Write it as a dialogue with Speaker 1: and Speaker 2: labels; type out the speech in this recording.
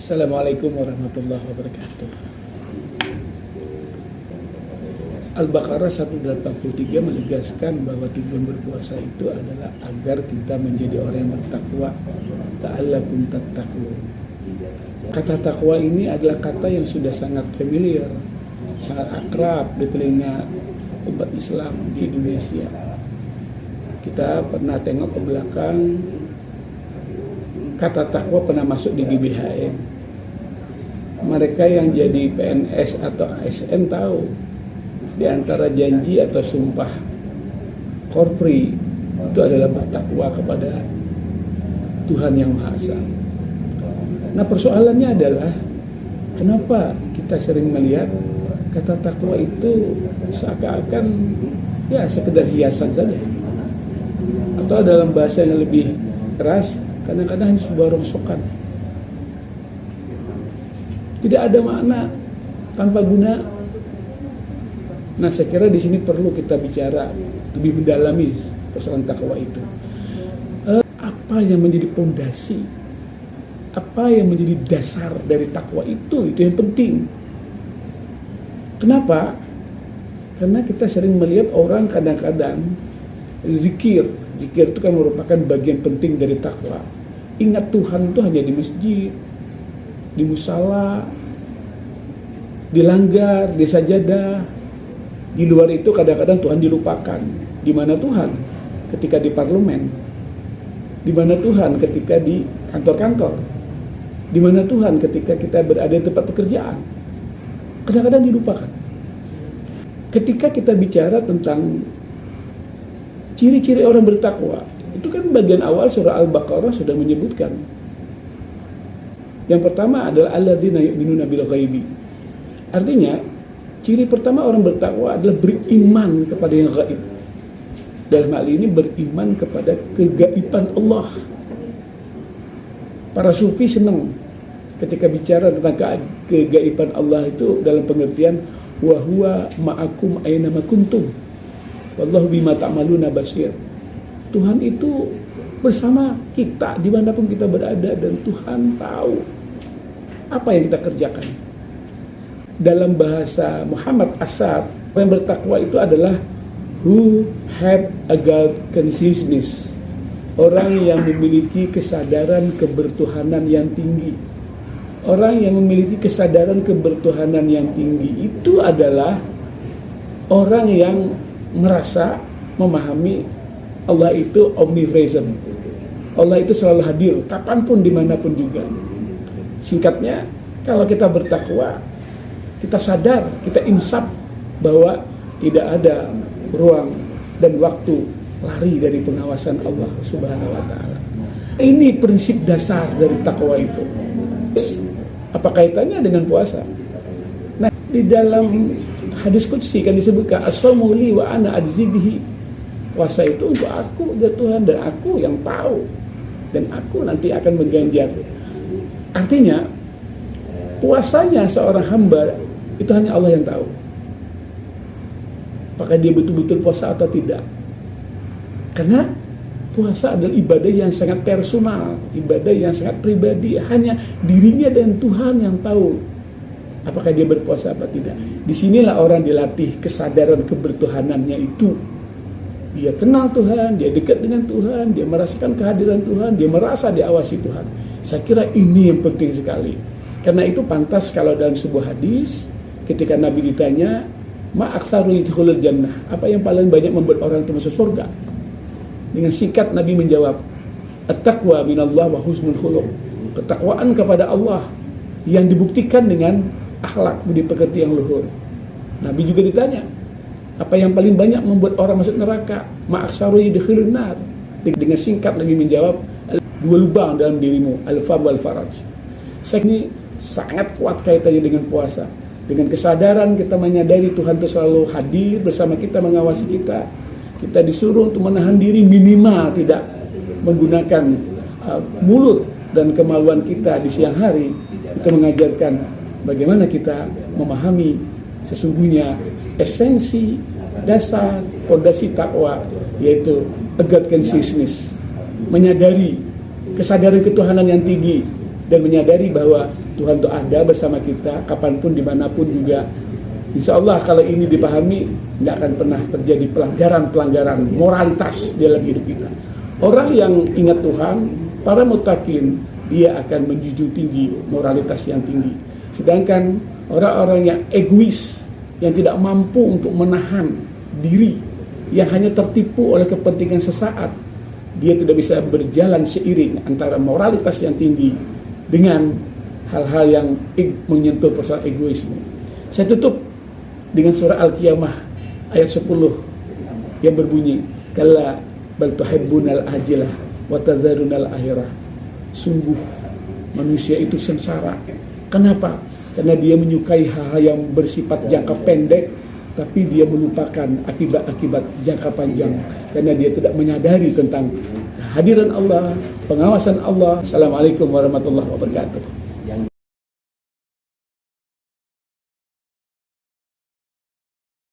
Speaker 1: Assalamualaikum warahmatullahi wabarakatuh. Al-Baqarah 183 menegaskan bahwa tujuan berpuasa itu adalah agar kita menjadi orang yang bertakwa. La'allakum tattaqun. Kata takwa ini adalah kata yang sudah sangat familiar, sangat akrab di telinga umat Islam di Indonesia. Kita pernah tengok ke belakang, kata takwa pernah masuk di GBHN. Mereka yang jadi PNS atau ASN tahu, di antara janji atau sumpah korpri itu adalah bertakwa kepada Tuhan Yang Maha Esa. Nah, persoalannya adalah kenapa kita sering melihat kata takwa itu seakan-akan ya sekedar hiasan saja, atau dalam bahasa yang lebih keras kadang-kadang hanya sebuah rongsokan, tidak ada makna, tanpa guna. Nah, saya kira di sini perlu kita bicara lebih mendalami persoalan takwa itu. Apa yang menjadi pondasi, apa yang menjadi dasar dari takwa itu yang penting. Kenapa? Karena kita sering melihat orang kadang-kadang zikir itu kan merupakan bagian penting dari takwa. Ingat Tuhan itu hanya di masjid, di musala, di langgar, di sajadah. Di luar itu kadang-kadang Tuhan dilupakan. Di mana Tuhan? Ketika di parlemen. Di mana Tuhan? Ketika di kantor-kantor. Di mana Tuhan? Ketika kita berada di tempat pekerjaan. Kadang-kadang dilupakan. Ketika kita bicara tentang ciri-ciri orang bertakwa, itu kan bagian awal surah Al-Baqarah sudah menyebutkan. Yang pertama adalah alladzina yu'minuna bil ghaibi. Artinya, ciri pertama orang bertakwa adalah beriman kepada yang gaib. Dalam hal ini beriman kepada kegaiban Allah. Para sufi senang ketika bicara tentang kegaiban Allah itu dalam pengertian wa huwa ma'akum aina ma kuntum wallahu bima ta'maluna basir. Tuhan itu bersama kita dimanapun kita berada, dan Tuhan tahu apa yang kita kerjakan. Dalam bahasa Muhammad Asar, yang bertakwa itu adalah who have a God consciousness, orang yang memiliki kesadaran kebertuhanan yang tinggi. Orang yang memiliki kesadaran kebertuhanan yang tinggi itu adalah orang yang merasa memahami Allah itu omnipresent. Allah itu selalu hadir, kapanpun, dimanapun juga. Singkatnya, kalau kita bertakwa, kita sadar, kita insaf bahwa tidak ada ruang dan waktu lari dari pengawasan Allah Subhanahu wa Ta'ala. Ini prinsip dasar dari takwa itu. Apa kaitannya dengan puasa? Nah, di dalam hadis qudsi kan disebutkan as-shaumu li wa ana ajzi bihi. Puasa itu untuk aku, ya Tuhan, dan aku yang tahu, dan aku nanti akan mengganjar. Artinya, puasanya seorang hamba itu hanya Allah yang tahu. Apakah dia betul-betul puasa atau tidak? Karena puasa adalah ibadah yang sangat personal, ibadah yang sangat pribadi. Hanya dirinya dan Tuhan yang tahu apakah dia berpuasa atau tidak. Disinilah orang dilatih kesadaran kebertuhanannya itu. Dia kenal Tuhan, dia dekat dengan Tuhan, dia merasakan kehadiran Tuhan, dia merasa diawasi Tuhan. Saya kira ini yang penting sekali. Karena itu pantas kalau dalam sebuah hadis, ketika Nabi ditanya, ma aktsaru yadkhulul jannah, apa yang paling banyak membuat orang itu masuk surga? Dengan singkat Nabi menjawab, at-taqwa minallah wa husnul khuluq. Ketakwaan kepada Allah yang dibuktikan dengan akhlak budi pekerti yang luhur. Nabi juga ditanya, apa yang paling banyak membuat orang masuk neraka? Ma aktsaru yadkhulun nar. Dengan singkat Nabi menjawab, dua lubang dalam dirimu, al-fam wal faraj. Ini sangat kuat kaitannya dengan puasa. Dengan kesadaran kita menyadari Tuhan itu selalu hadir bersama kita, mengawasi kita. Kita disuruh untuk menahan diri, minimal tidak menggunakan mulut dan kemaluan kita di siang hari. Itu mengajarkan bagaimana kita memahami sesungguhnya esensi, dasar, pondasi takwa, yaitu a God consciousness. Menyadari kesadaran ketuhanan yang tinggi, dan menyadari bahwa Tuhan itu ada bersama kita kapanpun dimanapun juga. Insya Allah kalau ini dipahami, tidak akan pernah terjadi pelanggaran moralitas dalam hidup kita. Orang yang ingat Tuhan, para mutakin, dia akan menjunjung tinggi moralitas yang tinggi. Sedangkan orang-orang yang egois, yang tidak mampu untuk menahan diri, yang hanya tertipu oleh kepentingan sesaat, dia tidak bisa berjalan seiring antara moralitas yang tinggi dengan hal-hal yang menyentuh persoalan egoisme. Saya tutup dengan surah Al-Qiyamah ayat 10 yang berbunyi, kalla bal tuhibbunal ajilah wa tadharunal akhirah. Sungguh manusia itu sengsara. Kenapa? Karena dia menyukai hal-hal yang bersifat jangka pendek, tapi dia melupakan akibat-akibat jangka panjang. Karena dia tidak menyadari tentang kehadiran Allah, pengawasan Allah. Assalamualaikum warahmatullahi wabarakatuh.